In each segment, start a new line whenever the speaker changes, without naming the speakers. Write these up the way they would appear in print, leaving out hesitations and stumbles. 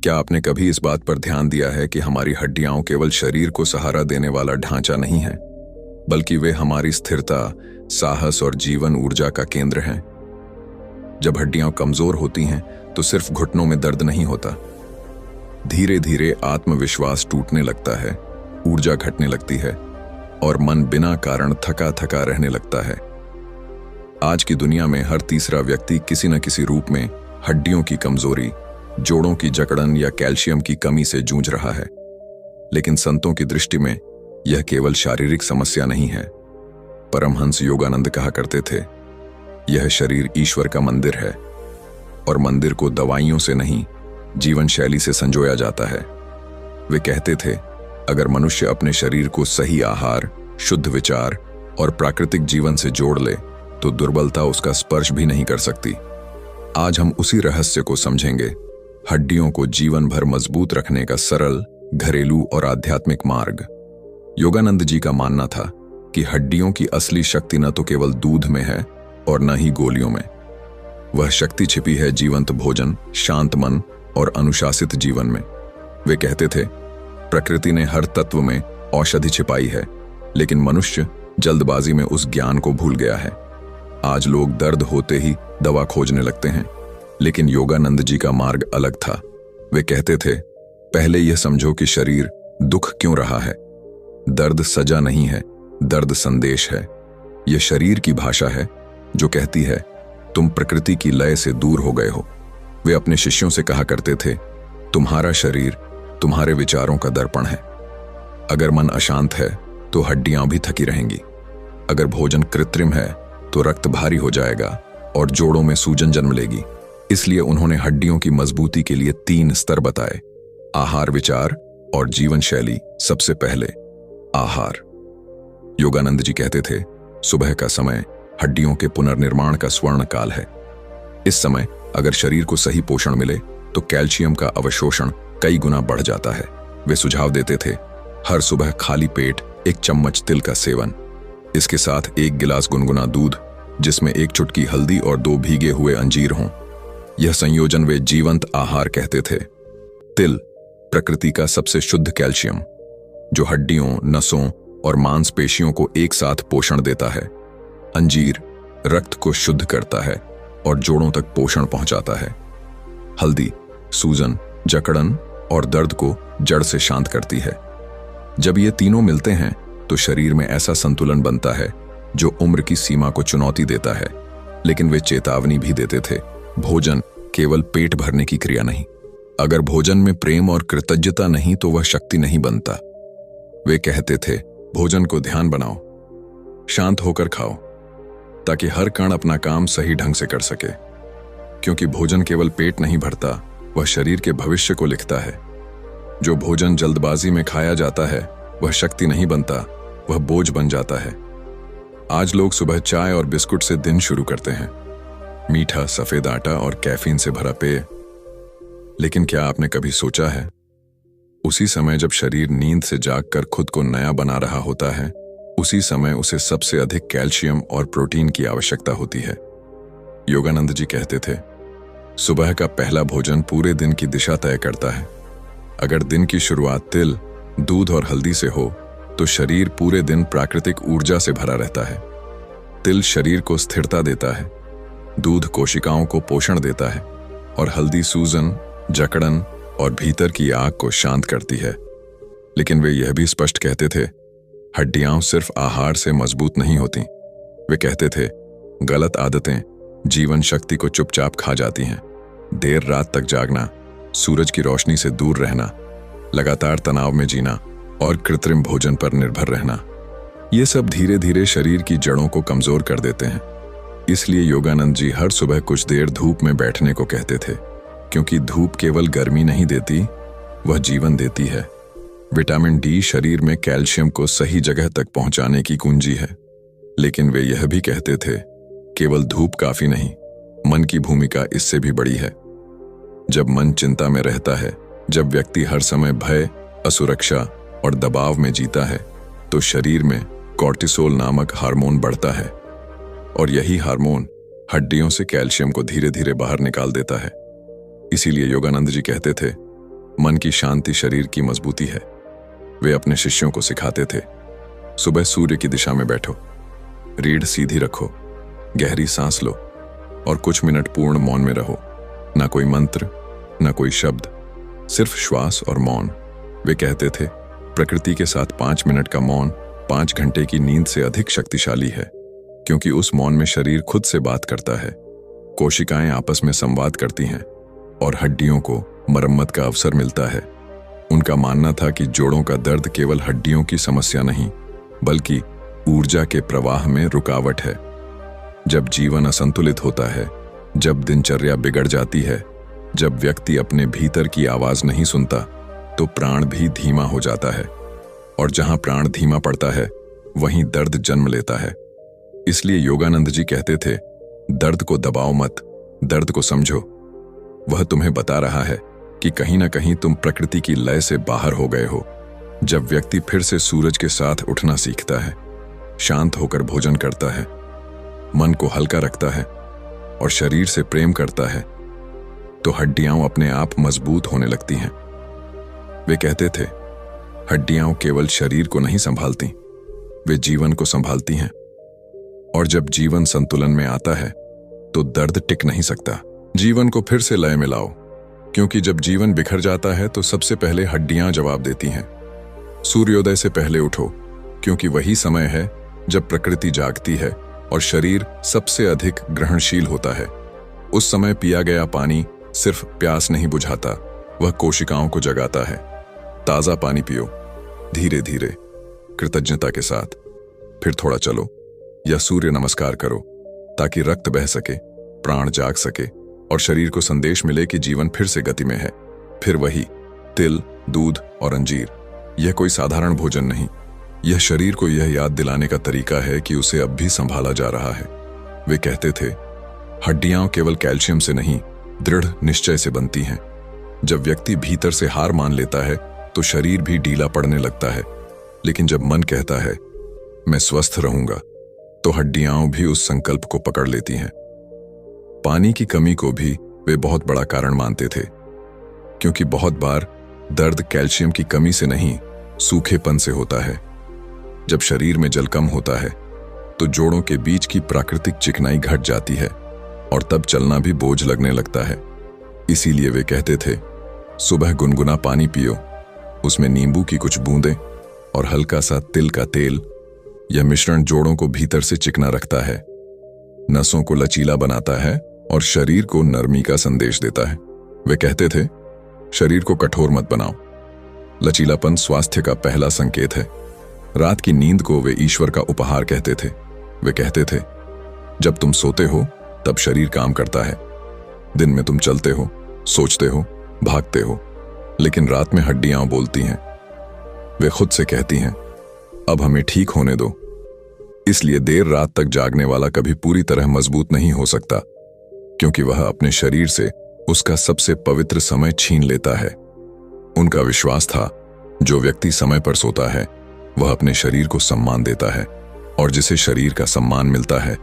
क्या आपने कभी इस बात पर ध्यान दिया है कि हमारी हड्डियां केवल शरीर को सहारा देने वाला ढांचा नहीं है, बल्कि वे हमारी स्थिरता, साहस और जीवन ऊर्जा का केंद्र हैं। जब हड्डियां कमजोर होती हैं तो सिर्फ घुटनों में दर्द नहीं होता, धीरे धीरे आत्मविश्वास टूटने लगता है, ऊर्जा घटने लगती है और मन बिना कारण थका थका रहने लगता है। आज की दुनिया में हर तीसरा व्यक्ति किसी न किसी रूप में हड्डियों की कमजोरी, जोड़ों की जकड़न या कैल्शियम की कमी से जूझ रहा है। लेकिन संतों की दृष्टि में यह केवल शारीरिक समस्या नहीं है। परमहंस योगानंद कहा करते थे, यह शरीर ईश्वर का मंदिर है और मंदिर को दवाइयों से नहीं, जीवन शैली से संजोया जाता है। वे कहते थे, अगर मनुष्य अपने शरीर को सही आहार, शुद्ध विचार और प्राकृतिक जीवन से जोड़ ले तो दुर्बलता उसका स्पर्श भी नहीं कर सकती। आज हम उसी रहस्य को समझेंगे, हड्डियों को जीवन भर मजबूत रखने का सरल, घरेलू और आध्यात्मिक मार्ग। योगानंद जी का मानना था कि हड्डियों की असली शक्ति न तो केवल दूध में है और न ही गोलियों में। वह शक्ति छिपी है जीवंत भोजन, शांत मन और अनुशासित जीवन में। वे कहते थे, प्रकृति ने हर तत्व में औषधि छिपाई है, लेकिन मनुष्य जल्दबाजी में उस ज्ञान को भूल गया है। आज लोग दर्द होते ही दवा खोजने लगते हैं, लेकिन योगानंद जी का मार्ग अलग था। वे कहते थे, पहले यह समझो कि शरीर दुख क्यों रहा है। दर्द सजा नहीं है, दर्द संदेश है। यह शरीर की भाषा है जो कहती है, तुम प्रकृति की लय से दूर हो गए हो। वे अपने शिष्यों से कहा करते थे, तुम्हारा शरीर तुम्हारे विचारों का दर्पण है। अगर मन अशांत है तो हड्डियां भी थकी रहेंगी। अगर भोजन कृत्रिम है तो रक्त भारी हो जाएगा और जोड़ों में सूजन जन्म लेगी। इसलिए उन्होंने हड्डियों की मजबूती के लिए 3 स्तर बताए, आहार, विचार और जीवन शैली। सबसे पहले आहार। योगानंद जी कहते थे, सुबह का समय हड्डियों के पुनर्निर्माण का स्वर्ण काल है। इस समय अगर शरीर को सही पोषण मिले तो कैल्शियम का अवशोषण कई गुना बढ़ जाता है। वे सुझाव देते थे, हर सुबह खाली पेट 1 चम्मच तिल का सेवन, इसके साथ 1 गिलास गुनगुना दूध जिसमें 1 चुटकी हल्दी और 2 भीगे हुए अंजीर हों। यह संयोजन वे जीवंत आहार कहते थे। तिल प्रकृति का सबसे शुद्ध कैल्शियम, जो हड्डियों, नसों और मांसपेशियों को एक साथ पोषण देता है। अंजीर रक्त को शुद्ध करता है और जोड़ों तक पोषण पहुंचाता है। हल्दी सूजन, जकड़न और दर्द को जड़ से शांत करती है। जब ये तीनों मिलते हैं तो शरीर में ऐसा संतुलन बनता है जो उम्र की सीमा को चुनौती देता है। लेकिन वे चेतावनी भी देते थे, भोजन केवल पेट भरने की क्रिया नहीं। अगर भोजन में प्रेम और कृतज्ञता नहीं तो वह शक्ति नहीं बनता। वे कहते थे, भोजन को ध्यान बनाओ, शांत होकर खाओ, ताकि हर कण अपना काम सही ढंग से कर सके। क्योंकि भोजन केवल पेट नहीं भरता, वह शरीर के भविष्य को लिखता है। जो भोजन जल्दबाजी में खाया जाता है वह शक्ति नहीं बनता, वह बोझ बन जाता है। आज लोग सुबह चाय और बिस्कुट से दिन शुरू करते हैं, मीठा, सफेद आटा और कैफीन से भरा पेय। लेकिन क्या आपने कभी सोचा है, उसी समय जब शरीर नींद से जागकर खुद को नया बना रहा होता है, उसी समय उसे सबसे अधिक कैल्शियम और प्रोटीन की आवश्यकता होती है। योगानंद जी कहते थे, सुबह का पहला भोजन पूरे दिन की दिशा तय करता है। अगर दिन की शुरुआत तिल, दूध और हल्दी से हो तो शरीर पूरे दिन प्राकृतिक ऊर्जा से भरा रहता है। तिल शरीर को स्थिरता देता है, दूध कोशिकाओं को पोषण देता है और हल्दी सूजन, जकड़न और भीतर की आग को शांत करती है। लेकिन वे यह भी स्पष्ट कहते थे, हड्डियां सिर्फ आहार से मजबूत नहीं होती। वे कहते थे, गलत आदतें जीवन शक्ति को चुपचाप खा जाती हैं। देर रात तक जागना, सूरज की रोशनी से दूर रहना, लगातार तनाव में जीना और कृत्रिम भोजन पर निर्भर रहना, ये सब धीरे धीरे शरीर की जड़ों को कमजोर कर देते हैं। इसलिए योगानंद जी हर सुबह कुछ देर धूप में बैठने को कहते थे, क्योंकि धूप केवल गर्मी नहीं देती, वह जीवन देती है। विटामिन डी शरीर में कैल्शियम को सही जगह तक पहुंचाने की कुंजी है। लेकिन वे यह भी कहते थे, केवल धूप काफी नहीं, मन की भूमिका इससे भी बड़ी है। जब मन चिंता में रहता है, जब व्यक्ति हर समय भय, असुरक्षा और दबाव में जीता है, तो शरीर में कॉर्टिसोल नामक हार्मोन बढ़ता है और यही हार्मोन हड्डियों से कैल्शियम को धीरे धीरे बाहर निकाल देता है। इसीलिए योगानंद जी कहते थे, मन की शांति शरीर की मजबूती है। वे अपने शिष्यों को सिखाते थे, सुबह सूर्य की दिशा में बैठो, रीढ़ सीधी रखो, गहरी सांस लो और कुछ मिनट पूर्ण मौन में रहो। ना कोई मंत्र, ना कोई शब्द, सिर्फ श्वास और मौन। वे कहते थे, प्रकृति के साथ 5 मिनट का मौन 5 घंटे की नींद से अधिक शक्तिशाली है, क्योंकि उस मौन में शरीर खुद से बात करता है, कोशिकाएं आपस में संवाद करती हैं और हड्डियों को मरम्मत का अवसर मिलता है। उनका मानना था कि जोड़ों का दर्द केवल हड्डियों की समस्या नहीं, बल्कि ऊर्जा के प्रवाह में रुकावट है। जब जीवन असंतुलित होता है, जब दिनचर्या बिगड़ जाती है, जब व्यक्ति अपने भीतर की आवाज नहीं सुनता, तो प्राण भी धीमा हो जाता है। और जहां प्राण धीमा पड़ता है, वहीं दर्द जन्म लेता है। इसलिए योगानंद जी कहते थे, दर्द को दबाओ मत, दर्द को समझो। वह तुम्हें बता रहा है कि कहीं ना कहीं तुम प्रकृति की लय से बाहर हो गए हो। जब व्यक्ति फिर से सूरज के साथ उठना सीखता है, शांत होकर भोजन करता है, मन को हल्का रखता है और शरीर से प्रेम करता है, तो हड्डियां अपने आप मजबूत होने लगती हैं। वे कहते थे, हड्डियां केवल शरीर को नहीं संभालती, वे जीवन को संभालती हैं। और जब जीवन संतुलन में आता है, तो दर्द टिक नहीं सकता। जीवन को फिर से लय में लाओ, क्योंकि जब जीवन बिखर जाता है तो सबसे पहले हड्डियां जवाब देती हैं। सूर्योदय से पहले उठो, क्योंकि वही समय है जब प्रकृति जागती है और शरीर सबसे अधिक ग्रहणशील होता है। उस समय पिया गया पानी सिर्फ प्यास नहीं बुझाता, वह कोशिकाओं को जगाता है। ताजा पानी पियो, धीरे धीरे, कृतज्ञता के साथ। फिर थोड़ा चलो या सूर्य नमस्कार करो, ताकि रक्त बह सके, प्राण जाग सके और शरीर को संदेश मिले कि जीवन फिर से गति में है। फिर वही तिल, दूध और अंजीर। यह कोई साधारण भोजन नहीं, यह शरीर को यह याद दिलाने का तरीका है कि उसे अब भी संभाला जा रहा है। वे कहते थे, हड्डियां केवल कैल्शियम से नहीं, दृढ़ निश्चय से बनती हैं। जब व्यक्ति भीतर से हार मान लेता है, तो शरीर भी ढीला पड़ने लगता है। लेकिन जब मन कहता है, मैं स्वस्थ रहूंगा, तो हड्डियां भी उस संकल्प को पकड़ लेती हैं। पानी की कमी को भी वे बहुत बड़ा कारण मानते थे, क्योंकि बहुत बार दर्द कैल्शियम की कमी से नहीं, सूखेपन से होता है। जब शरीर में जल कम होता है, तो जोड़ों के बीच की प्राकृतिक चिकनाई घट जाती है और तब चलना भी बोझ लगने लगता है। इसीलिए वे कहते थे, सुबह गुनगुना पानी पियो, उसमें नींबू की कुछ बूंदें और हल्का सा तिल का तेल। यह मिश्रण जोड़ों को भीतर से चिकना रखता है, नसों को लचीला बनाता है और शरीर को नरमी का संदेश देता है। वे कहते थे, शरीर को कठोर मत बनाओ, लचीलापन स्वास्थ्य का पहला संकेत है। रात की नींद को वे ईश्वर का उपहार कहते थे। वे कहते थे, जब तुम सोते हो तब शरीर काम करता है। दिन में तुम चलते हो, सोचते हो, भागते हो, लेकिन रात में हड्डियां बोलती हैं। वे खुद से कहती हैं, अब हमें ठीक होने दो। इसलिए देर रात तक जागने वाला कभी पूरी तरह मजबूत नहीं हो सकता, क्योंकि वह अपने शरीर से उसका सबसे पवित्र समय छीन लेता है। उनका विश्वास था, जो व्यक्ति समय पर सोता है, वह अपने शरीर को सम्मान देता है, और जिसे शरीर का सम्मान मिलता है,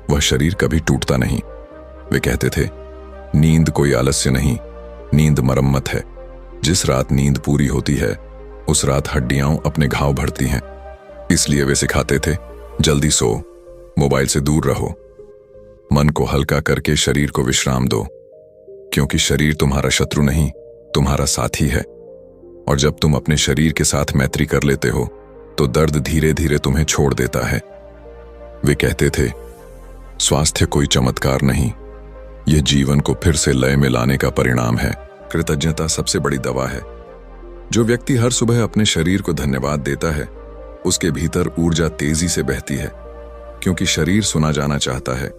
वह शरीर कभी टूटता नहीं। वे कहते थे, नींद कोई आलस्य नहीं, नींद मरम्मत है। जिस रात नींद पूरी होती है, उस रात हड्डियां अपने घाव भरती हैं। इसलिए वे सिखाते थे, जल्दी सो, मोबाइल से दूर रहो, मन को हल्का करके शरीर को विश्राम दो, क्योंकि शरीर तुम्हारा शत्रु नहीं, तुम्हारा साथी है। और जब तुम अपने शरीर के साथ मैत्री कर लेते हो, तो दर्द धीरे धीरे तुम्हें छोड़ देता है। वे कहते थे, स्वास्थ्य कोई चमत्कार नहीं, यह जीवन को फिर से लय में लाने का परिणाम है। कृतज्ञता सबसे बड़ी दवा है। जो व्यक्ति हर सुबह अपने शरीर को धन्यवाद देता है, उसके भीतर ऊर्जा तेजी से बहती है, क्योंकि शरीर सुना जाना चाहता है,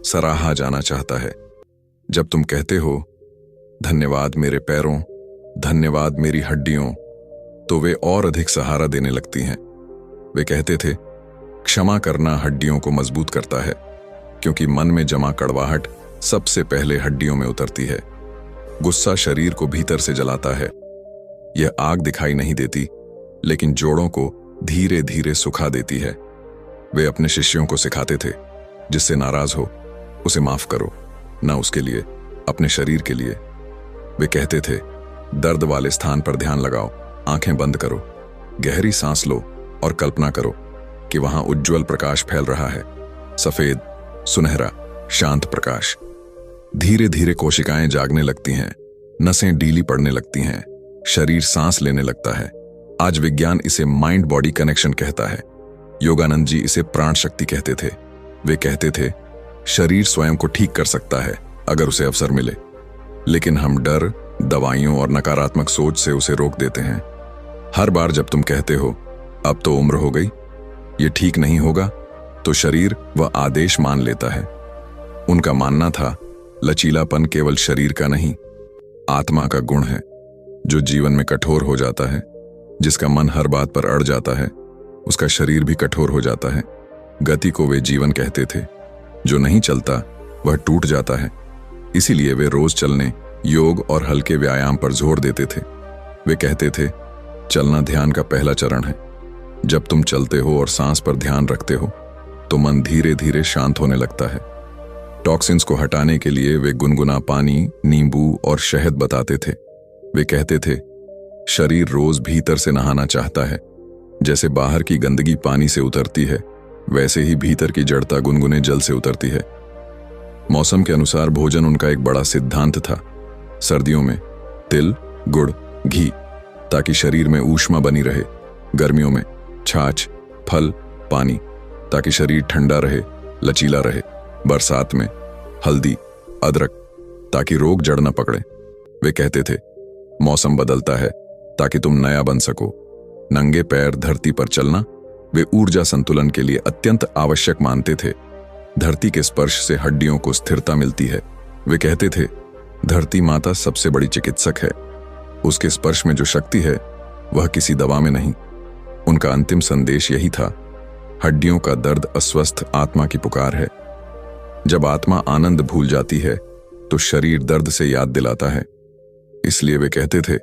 सराहा जाना चाहता है। जब तुम कहते हो, धन्यवाद मेरे पैरों, धन्यवाद मेरी हड्डियों, तो वे और अधिक सहारा देने लगती हैं। वे कहते थे, क्षमा करना हड्डियों को मजबूत करता है, क्योंकि मन में जमा कड़वाहट सबसे पहले हड्डियों में उतरती है। गुस्सा शरीर को भीतर से जलाता है। यह आग दिखाई नहीं देती, लेकिन जोड़ों को धीरे धीरे सुखा देती है। वे अपने शिष्यों को सिखाते थे, जिससे नाराज हो उसे माफ करो, ना उसके लिए, अपने शरीर के लिए। वे कहते थे, दर्द वाले स्थान पर ध्यान लगाओ, आंखें बंद करो, गहरी सांस लो और कल्पना करो कि वहां उज्जवल प्रकाश फैल रहा है, सफेद, सुनहरा, शांत प्रकाश। धीरे धीरे कोशिकाएं जागने लगती हैं, नसें ढीली पड़ने लगती हैं, शरीर सांस लेने लगता है। आज विज्ञान इसे माइंड बॉडी कनेक्शन कहता है। योगानंद जी इसे प्राण शक्ति कहते थे। वे कहते थे, शरीर स्वयं को ठीक कर सकता है अगर उसे अवसर मिले, लेकिन हम डर, दवाइयों और नकारात्मक सोच से उसे रोक देते हैं। हर बार जब तुम कहते हो अब तो उम्र हो गई, ये ठीक नहीं होगा, तो शरीर वह आदेश मान लेता है। उनका मानना था, लचीलापन केवल शरीर का नहीं, आत्मा का गुण है। जो जीवन में कठोर हो जाता है, जिसका मन हर बात पर अड़ जाता है, उसका शरीर भी कठोर हो जाता है। गति को वे जीवन कहते थे। जो नहीं चलता वह टूट जाता है। इसीलिए वे रोज चलने, योग और हल्के व्यायाम पर जोर देते थे। वे कहते थे, चलना ध्यान का पहला चरण है। जब तुम चलते हो और सांस पर ध्यान रखते हो तो मन धीरे धीरे शांत होने लगता है। टॉक्सिन्स को हटाने के लिए वे गुनगुना पानी, नींबू और शहद बताते थे। वे कहते थे, शरीर रोज भीतर से नहाना चाहता है। जैसे बाहर की गंदगी पानी से उतरती है, वैसे ही भीतर की जड़ता गुनगुने जल से उतरती है। मौसम के अनुसार भोजन उनका एक बड़ा सिद्धांत था। सर्दियों में तिल, गुड़, घी, ताकि शरीर में ऊष्मा बनी रहे। गर्मियों में छाछ, फल, पानी, ताकि शरीर ठंडा रहे, लचीला रहे। बरसात में हल्दी, अदरक, ताकि रोग जड़ न पकड़े। वे कहते थे, मौसम बदलता है ताकि तुम नया बन सको। नंगे पैर धरती पर चलना वे ऊर्जा संतुलन के लिए अत्यंत आवश्यक मानते थे। धरती के स्पर्श से हड्डियों को स्थिरता मिलती है। वे कहते थे, धरती माता सबसे बड़ी चिकित्सक है। उसके स्पर्श में जो शक्ति है वह किसी दवा में नहीं। उनका अंतिम संदेश यही था, हड्डियों का दर्द अस्वस्थ आत्मा की पुकार है। जब आत्मा आनंद भूल जाती है तो शरीर दर्द से याद दिलाता है। इसलिए वे कहते थे,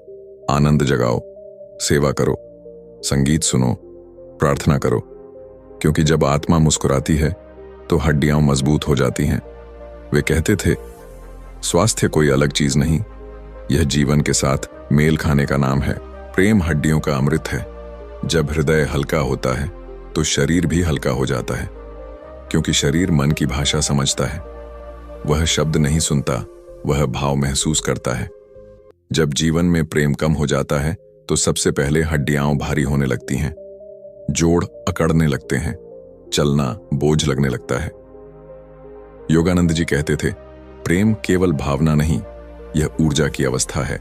आनंद जगाओ, सेवा करो, संगीत सुनो, प्रार्थना करो, क्योंकि जब आत्मा मुस्कुराती है तो हड्डियां मजबूत हो जाती हैं। वे कहते थे, स्वास्थ्य कोई अलग चीज नहीं, यह जीवन के साथ मेल खाने का नाम है। प्रेम हड्डियों का अमृत है। जब हृदय हल्का होता है तो शरीर भी हल्का हो जाता है, क्योंकि शरीर मन की भाषा समझता है। वह शब्द नहीं सुनता, वह भाव महसूस करता है। जब जीवन में प्रेम कम हो जाता है तो सबसे पहले हड्डियां भारी होने लगती हैं, जोड़ अकड़ने लगते हैं, चलना बोझ लगने लगता है। योगानंद जी कहते थे, प्रेम केवल भावना नहीं, यह ऊर्जा की अवस्था है।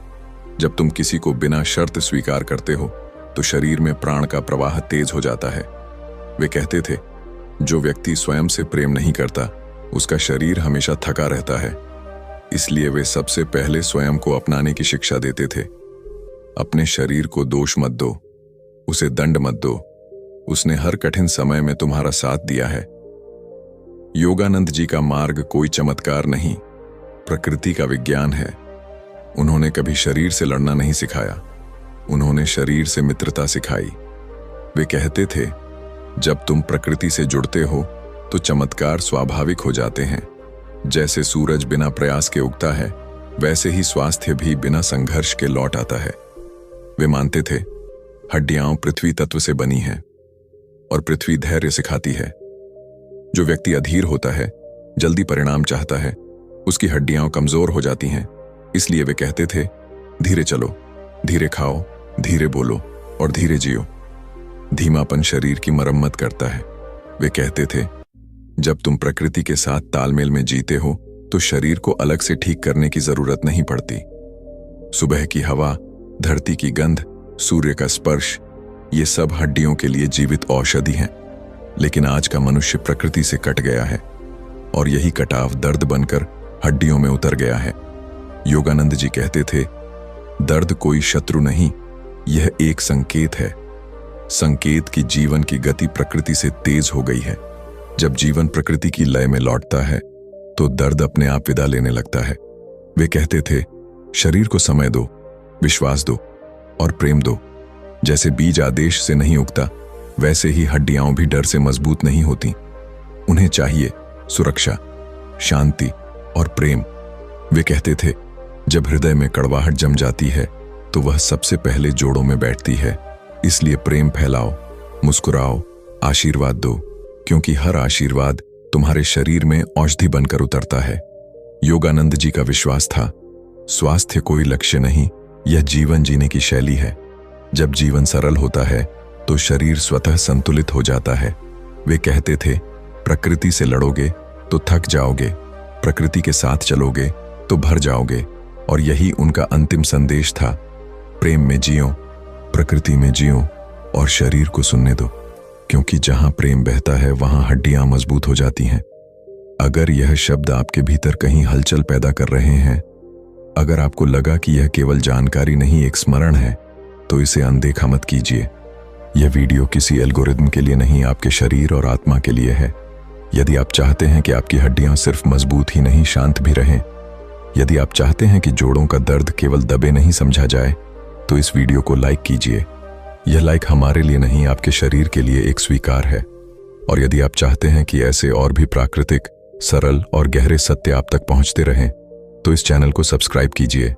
जब तुम किसी को बिना शर्त स्वीकार करते हो तो शरीर में प्राण का प्रवाह तेज हो जाता है। वे कहते थे, जो व्यक्ति स्वयं से प्रेम नहीं करता उसका शरीर हमेशा थका रहता है। इसलिए वे सबसे पहले स्वयं को अपनाने की शिक्षा देते थे। अपने शरीर को दोष मत दो, उसे दंड मत दो, उसने हर कठिन समय में तुम्हारा साथ दिया है। योगानंद जी का मार्ग कोई चमत्कार नहीं, प्रकृति का विज्ञान है। उन्होंने कभी शरीर से लड़ना नहीं सिखाया, उन्होंने शरीर से मित्रता सिखाई। वे कहते थे, जब तुम प्रकृति से जुड़ते हो तो चमत्कार स्वाभाविक हो जाते हैं। जैसे सूरज बिना प्रयास के उगता है, वैसे ही स्वास्थ्य भी बिना संघर्ष के लौट आता है। वे मानते थे, हड्डियां पृथ्वी तत्व से बनी हैं और पृथ्वी धैर्य सिखाती है। जो व्यक्ति अधीर होता है, जल्दी परिणाम चाहता है, उसकी हड्डियां कमजोर हो जाती हैं। इसलिए वे कहते थे, धीरे चलो, धीरे खाओ, धीरे बोलो और धीरे जियो। धीमापन शरीर की मरम्मत करता है। वे कहते थे, जब तुम प्रकृति के साथ तालमेल में जीते हो तो शरीर को अलग से ठीक करने की जरूरत नहीं पड़ती। सुबह की हवा, धरती की गंध, सूर्य का स्पर्श, ये सब हड्डियों के लिए जीवित औषधि हैं। लेकिन आज का मनुष्य प्रकृति से कट गया है और यही कटाव दर्द बनकर हड्डियों में उतर गया है। योगानंद जी कहते थे, दर्द कोई शत्रु नहीं, यह एक संकेत है। संकेत कि जीवन की गति प्रकृति से तेज हो गई है। जब जीवन प्रकृति की लय में लौटता है तो दर्द अपने आप विदा लेने लगता है। वे कहते थे, शरीर को समय दो, विश्वास दो और प्रेम दो। जैसे बीज आदेश से नहीं उगता, वैसे ही हड्डियां भी डर से मजबूत नहीं होती। उन्हें चाहिए सुरक्षा, शांति और प्रेम। वे कहते थे, जब हृदय में कड़वाहट जम जाती है तो वह सबसे पहले जोड़ों में बैठती है। इसलिए प्रेम फैलाओ, मुस्कुराओ, आशीर्वाद दो, क्योंकि हर आशीर्वाद तुम्हारे शरीर में औषधि बनकर उतरता है। योगानंद जी का विश्वास था, स्वास्थ्य कोई लक्ष्य नहीं, यह जीवन जीने की शैली है। जब जीवन सरल होता है तो शरीर स्वतः संतुलित हो जाता है। वे कहते थे, प्रकृति से लड़ोगे तो थक जाओगे, प्रकृति के साथ चलोगे तो भर जाओगे। और यही उनका अंतिम संदेश था, प्रेम में जियो, प्रकृति में जियो और शरीर को सुनने दो, क्योंकि जहां प्रेम बहता है वहां हड्डियां मजबूत हो जाती हैं। अगर यह शब्द आपके भीतर कहीं हलचल पैदा कर रहे हैं, अगर आपको लगा कि यह केवल जानकारी नहीं एक स्मरण है, तो इसे अनदेखा मत कीजिए। यह वीडियो किसी एल्गोरिदम के लिए नहीं, आपके शरीर और आत्मा के लिए है। यदि आप चाहते हैं कि आपकी हड्डियां सिर्फ मजबूत ही नहीं शांत भी रहें, यदि आप चाहते हैं कि जोड़ों का दर्द केवल दबे नहीं समझा जाए, तो इस वीडियो को लाइक कीजिए। यह लाइक हमारे लिए नहीं, आपके शरीर के लिए एक स्वीकार है। और यदि आप चाहते हैं कि ऐसे और भी प्राकृतिक, सरल और गहरे सत्य आप तक पहुंचते रहें, तो इस चैनल को सब्सक्राइब कीजिए।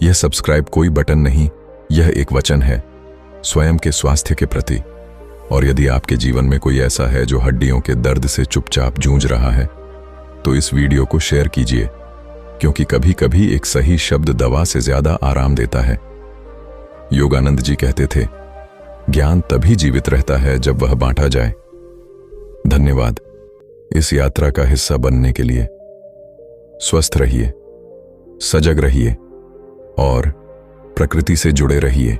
यह सब्सक्राइब कोई बटन नहीं, यह एक वचन है स्वयं के स्वास्थ्य के प्रति। और यदि आपके जीवन में कोई ऐसा है जो हड्डियों के दर्द से चुपचाप जूझ रहा है, तो इस वीडियो को शेयर कीजिए, क्योंकि कभी कभी एक सही शब्द दवा से ज्यादा आराम देता है। योगानंद जी कहते थे, ज्ञान तभी जीवित रहता है जब वह बांटा जाए। धन्यवाद इस यात्रा का हिस्सा बनने के लिए। स्वस्थ रहिए, सजग रहिए और प्रकृति से जुड़े रहिए।